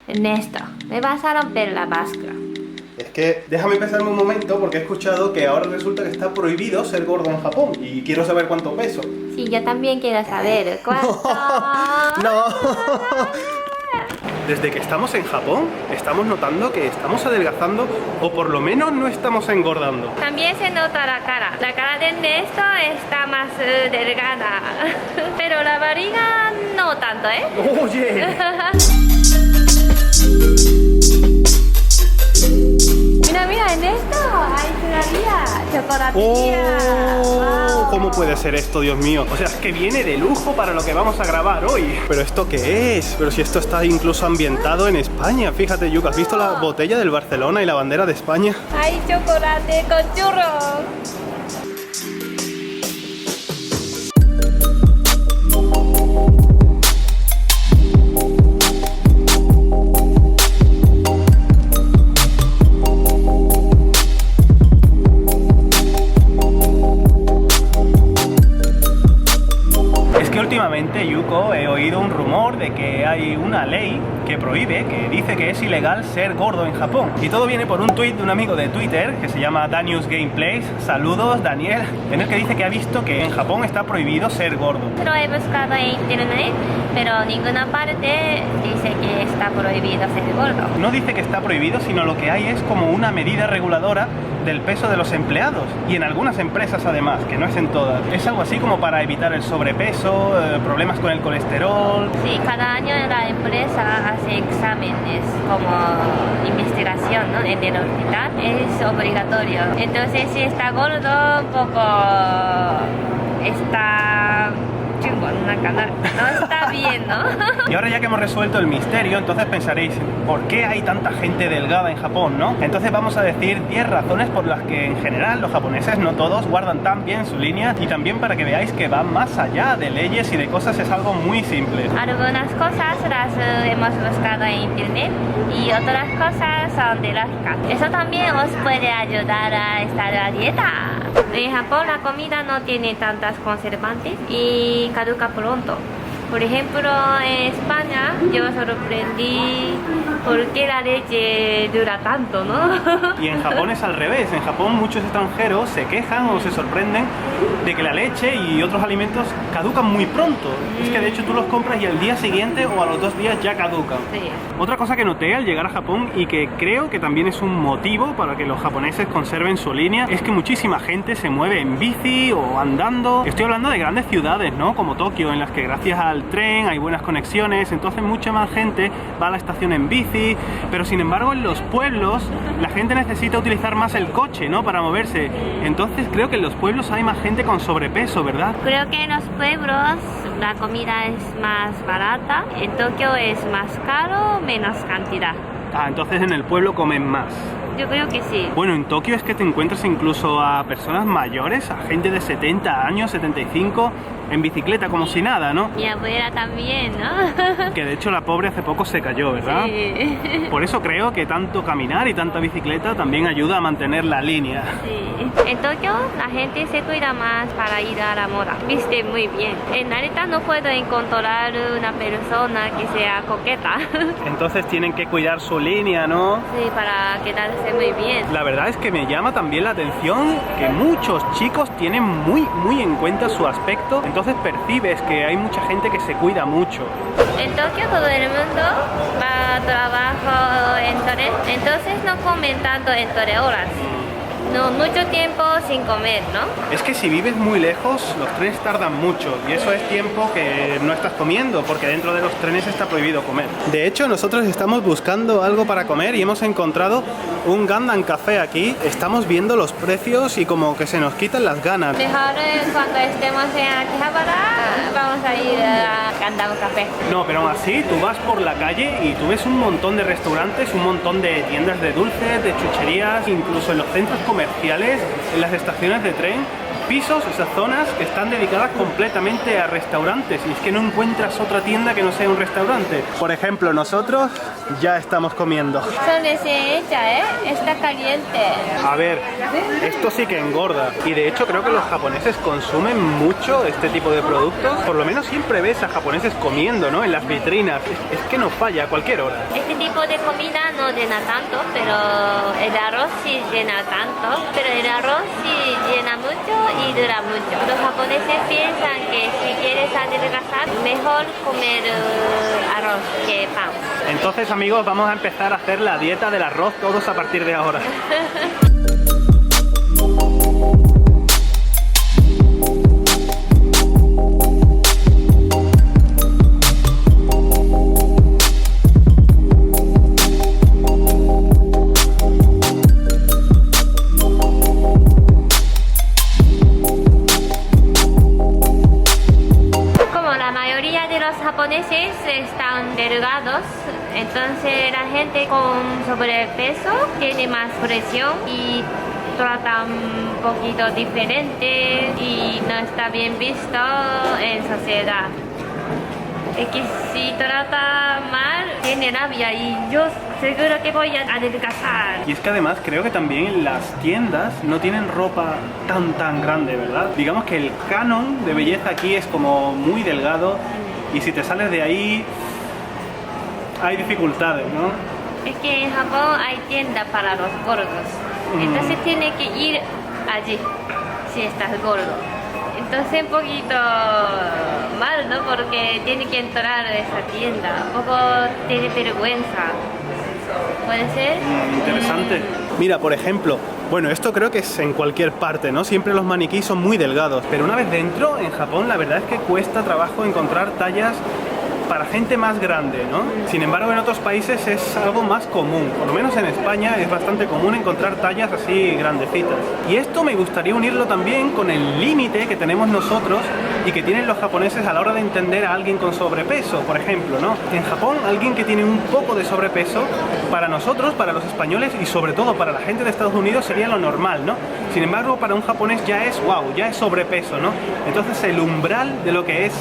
Ernesto, me vas a romper la báscula. Es que déjame pensarme un momento porque he escuchado que ahora resulta que está prohibido ser gordo en Japón y quiero saber cuánto peso. Sí, yo también quiero saber cuánto. No. Desde que estamos en Japón, estamos notando que estamos adelgazando o por lo menos no estamos engordando. También se nota la cara. La cara de Ernesto está más delgada. Pero la barriga no tanto, ¿eh? ¡Oye! Mira, Ernesto, hay todavía chocolatería. ¡Oh! Wow. ¿Cómo puede ser esto, Dios mío? O sea, es que viene de lujo para lo que vamos a grabar hoy. ¿Pero esto qué es? Pero si esto está incluso ambientado en España. Fíjate, Yuka, ¿has visto la botella del Barcelona y la bandera de España? Hay chocolate con churros. Últimamente, Yuko, he oído un rumor de que hay una ley que prohíbe, que dice que es ilegal ser gordo en Japón. Y todo viene por un tuit de un amigo de Twitter que se llama Danius Gameplays. Saludos, Daniel. En el que dice que ha visto que en Japón está prohibido ser gordo. Lo he buscado en internet, pero ninguna parte dice que está prohibido ser gordo. No dice que está prohibido, sino lo que hay es como una medida reguladora del peso de los empleados. Y en algunas empresas además, que no es en todas. Es algo así como para evitar el sobrepeso, problemas con el colesterol. Sí, cada año la empresa hace exámenes como investigación, ¿no? En el hospital es obligatorio. Entonces si está gordo, un poco está chungo, no está bien, ¿no? Y ahora ya que hemos resuelto el misterio, entonces pensaréis, ¿por qué hay tanta gente delgada en Japón, no? Entonces vamos a decir 10 razones por las que en general los japoneses, no todos, guardan tan bien su línea, y también para que veáis que va más allá de leyes y de cosas, es algo muy simple. Algunas cosas las hemos buscado en internet y otras cosas son de lógica. Eso también os puede ayudar a estar a dieta. En Japón la comida no tiene tantas conservantes y caduca pronto. Por ejemplo, en España yo sorprendí por qué la leche dura tanto, ¿no? Y en Japón es al revés. En Japón muchos extranjeros se quejan o se sorprenden de que la leche y otros alimentos caducan muy pronto. Es que de hecho tú los compras y al día siguiente o a los 2 días ya caducan. Sí. Otra cosa que noté al llegar a Japón y que creo que también es un motivo para que los japoneses conserven su línea es que muchísima gente se mueve en bici o andando. Estoy hablando de grandes ciudades, ¿no? Como Tokio, en las que gracias al tren hay buenas conexiones, entonces mucha más gente va a la estación en bici, pero sin embargo en los pueblos la gente necesita utilizar más el coche, ¿no? Para moverse. Entonces creo que en los pueblos hay más gente con sobrepeso, ¿verdad? Creo que en los pueblos la comida es más barata, en Tokio es más caro, menos cantidad. Ah, entonces en el pueblo comen más. Yo creo que sí. Bueno, en Tokio es que te encuentras incluso a personas mayores, a gente de 70 años, 75, en bicicleta como si nada, ¿no? Mi abuela también, ¿no? Que de hecho la pobre hace poco se cayó, ¿verdad? Sí. Por eso creo que tanto caminar y tanta bicicleta también ayuda a mantener la línea. Sí. En Tokio la gente se cuida más para ir a la moda. Viste muy bien. En Narita no puedo encontrar una persona que sea coqueta. Entonces tienen que cuidar su línea, ¿no? Sí, para quedarse muy bien. La verdad es que me llama también la atención que muchos chicos tienen muy en cuenta su aspecto. Entonces percibes que hay mucha gente que se cuida mucho. En Tokio todo el mundo va a trabajo en tren, entonces no comen tanto en 3 horas. No, mucho tiempo sin comer, ¿no? Es que si vives muy lejos, los trenes tardan mucho y eso es tiempo que no estás comiendo porque dentro de los trenes está prohibido comer. De hecho, nosotros estamos buscando algo para comer y hemos encontrado un Gandan Café aquí. Estamos viendo los precios y como que se nos quitan las ganas. Mejor cuando estemos en Akihabara vamos a ir a Gandan Café. No, pero aún así, tú vas por la calle y tú ves un montón de restaurantes, un montón de tiendas de dulces, de chucherías, incluso en los centros comerciales, en las estaciones de tren. pisos, esas zonas que están dedicadas completamente a restaurantes, y es que no encuentras otra tienda que no sea un restaurante. Por ejemplo, nosotros ya estamos comiendo. Son recién hechas, ¿eh? Está caliente. A ver, esto sí que engorda, y de hecho creo que los japoneses consumen mucho este tipo de productos. Por lo menos siempre ves a japoneses comiendo, ¿no? En las vitrinas. Es que no falla a cualquier hora. Este tipo de comida no llena tanto, pero el arroz sí llena tanto. Pero el arroz sí llena mucho y dura mucho. Los japoneses piensan que si quieres adelgazar, mejor comer arroz que pan. Entonces, amigos, vamos a empezar a hacer la dieta del arroz todos a partir de ahora. Japoneses están delgados, entonces la gente con sobrepeso tiene más presión y tratan un poquito diferente y no está bien visto en sociedad. Es que si trata mal, tiene rabia y yo seguro que voy a adelgazar. Y es que además creo que también las tiendas no tienen ropa tan grande, ¿verdad? Digamos que el canon de belleza aquí es como muy delgado. Y si te sales de ahí, hay dificultades, ¿no? Es que en Japón hay tiendas para los gordos. Entonces tienes que ir allí, si estás gordo. Entonces un poquito mal, ¿no? Porque tienes que entrar a esa tienda. Un poco tiene vergüenza. ¿Puede ser? Interesante. Mira, por ejemplo, bueno, esto creo que es en cualquier parte, ¿no? Siempre los maniquíes son muy delgados, pero una vez dentro, en Japón, la verdad es que cuesta trabajo encontrar tallas para gente más grande, ¿no? Sin embargo, en otros países es algo más común. Por lo menos en España es bastante común encontrar tallas así grandecitas. Y esto me gustaría unirlo también con el límite que tenemos nosotros y que tienen los japoneses a la hora de entender a alguien con sobrepeso, por ejemplo, ¿no? En Japón, alguien que tiene un poco de sobrepeso, para nosotros, para los españoles y sobre todo para la gente de Estados Unidos sería lo normal, ¿no? Sin embargo, para un japonés ya es wow, ya es sobrepeso, ¿no? Entonces el umbral de lo que es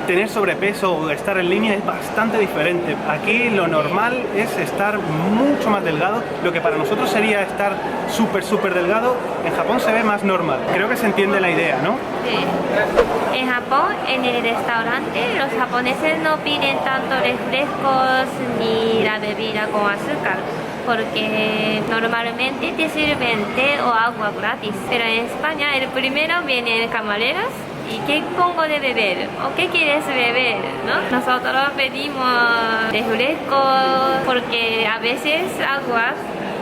tener sobrepeso o estar en línea es bastante diferente. Aquí lo normal es estar mucho más delgado. Lo que para nosotros sería estar súper delgado, en Japón se ve más normal. Creo que se entiende la idea, ¿no? Sí. En Japón, en el restaurante, los japoneses no piden tanto refrescos ni la bebida con azúcar, porque normalmente te sirven té o agua gratis. Pero en España, el primero vienen camareras. ¿Y qué pongo de beber? ¿O qué quieres beber? ¿No? Nosotros pedimos refrescos porque a veces aguas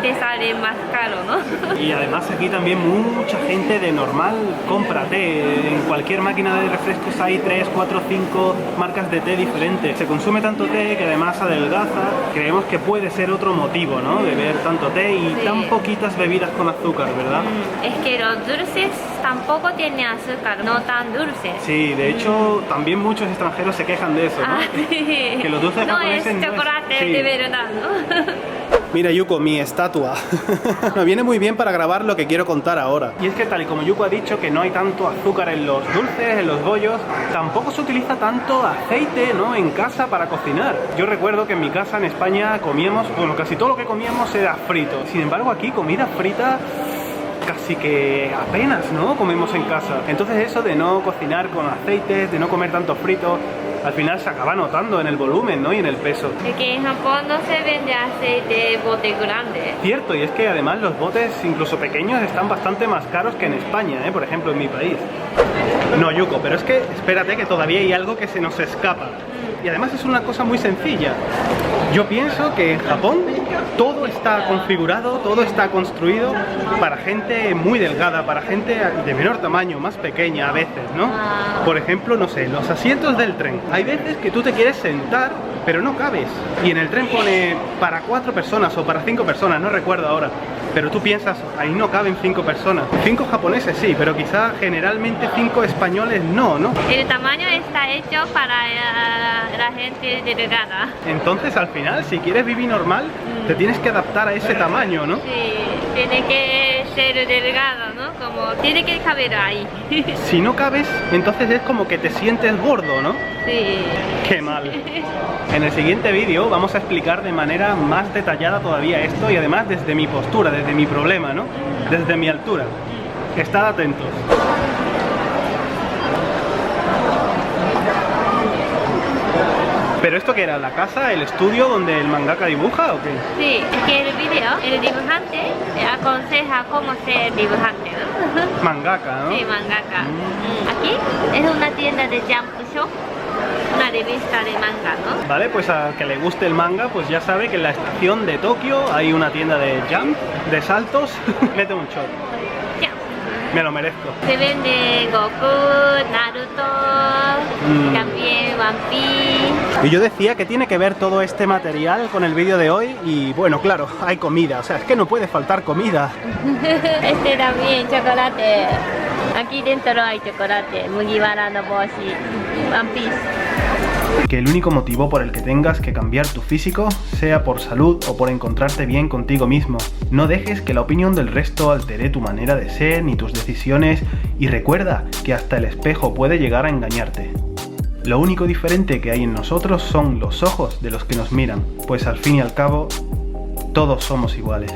te sale más caro, ¿no? Y además aquí también mucha gente de normal compra té. En cualquier máquina de refrescos hay 3, 4, 5 marcas de té diferentes. Se consume tanto té que además adelgaza. Creemos que puede ser otro motivo, ¿no? Beber tanto té y tan poquitas bebidas con azúcar, ¿verdad? Es que los dulces tampoco tienen azúcar, no tan dulces. Sí, de hecho también muchos extranjeros se quejan de eso, ¿no? Sí. Que los dulces no japoneses es chocolate de verdad, ¿no? Mira, Yuko, mi estatua. Me viene muy bien para grabar lo que quiero contar ahora. Y es que tal y como Yuko ha dicho que no hay tanto azúcar en los dulces, en los bollos, tampoco se utiliza tanto aceite, ¿no? En casa para cocinar. Yo recuerdo que en mi casa en España comíamos, bueno, casi todo lo que comíamos era frito. Sin embargo, aquí comida frita casi que apenas, ¿no? Comemos en casa. Entonces eso de no cocinar con aceites, de no comer tanto frito, al final se acaba notando en el volumen, ¿no? Y en el peso. Es que en Japón no se vende aceite bote grande. Cierto, y es que además los botes, incluso pequeños, están bastante más caros que en España, ¿eh? Por ejemplo, en mi país. No, Yuko, pero es que espérate que todavía hay algo que se nos escapa. Y además es una cosa muy sencilla. Yo pienso que en Japón todo está configurado, todo está construido para gente muy delgada, para gente de menor tamaño, más pequeña a veces, ¿no? Por ejemplo, no sé, los asientos del tren. Hay veces que tú te quieres sentar, pero no cabes. Y en el tren pone para 4 personas o para 5 personas, no recuerdo ahora. Pero tú piensas, ahí no caben 5 personas. 5 japoneses sí, pero quizá generalmente 5 españoles no, ¿no? El tamaño está hecho para la gente delgada. Entonces al final, si quieres vivir normal, te tienes que adaptar a ese tamaño, ¿no? Sí, tiene que ser delgado, ¿no? Como tiene que caber ahí. Si no cabes, entonces es como que te sientes gordo, ¿no? Sí. ¡Qué mal! En el siguiente vídeo vamos a explicar de manera más detallada todavía esto y además desde mi postura, desde mi problema, ¿no? Desde mi altura. Estad atentos. ¿Pero esto qué era? ¿La casa, el estudio donde el mangaka dibuja o qué? Sí, es que el video, el dibujante aconseja cómo ser dibujante, ¿no? Mangaka, ¿no? Sí, mangaka. Aquí es una tienda de Jump Shop, una revista de manga, ¿no? Vale, pues a que le guste el manga, pues ya sabe que en la estación de Tokio hay una tienda de jump, de saltos. Mete un shot. Ya. Me lo merezco. Se vende Goku, Naruto, también One Piece. Y yo decía que tiene que ver todo este material con el vídeo de hoy y bueno, claro, hay comida, o sea, es que no puede faltar comida. Este también, chocolate. Aquí dentro hay chocolate, Mugiwara no Boshi, One Piece. Que el único motivo por el que tengas que cambiar tu físico sea por salud o por encontrarte bien contigo mismo. No dejes que la opinión del resto altere tu manera de ser ni tus decisiones y recuerda que hasta el espejo puede llegar a engañarte. Lo único diferente que hay en nosotros son los ojos de los que nos miran, pues al fin y al cabo, todos somos iguales.